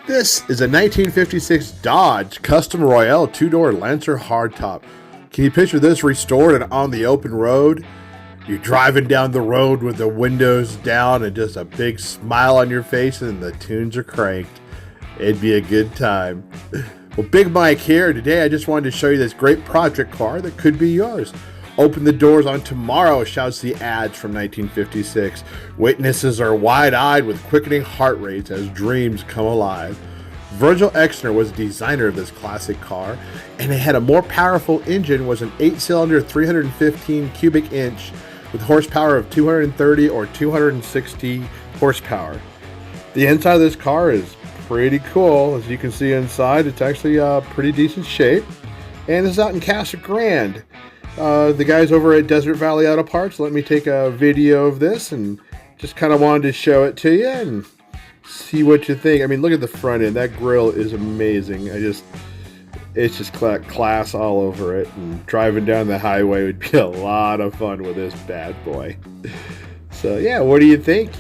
This is a 1956 Dodge Custom Royale two-door Lancer hardtop. Can you picture this restored and on the open road? You're driving down the road with the windows down and just a big smile on your face and the tunes are cranked. It'd be a good time. Well, Big Mike here. Today I just wanted to show you this great project car that could be yours. Open the doors on tomorrow, shouts the ads from 1956. Witnesses are wide-eyed with quickening heart rates as dreams come alive. Virgil Exner was the designer of this classic car, and it had a more powerful engine, was an 8-cylinder 315 cubic inch with horsepower of 230 or 260 horsepower. The inside of this car is pretty cool. As you can see inside, it's actually pretty decent shape, and it's out in Casa Grande. The guys over at Desert Valley Auto Parts let me take a video of this and just kind of wanted to show it to you and see what you think. I mean, look at the front end. That grill is amazing. It's just class all over it, and driving down the highway would be a lot of fun with this bad boy. So yeah, what do you think?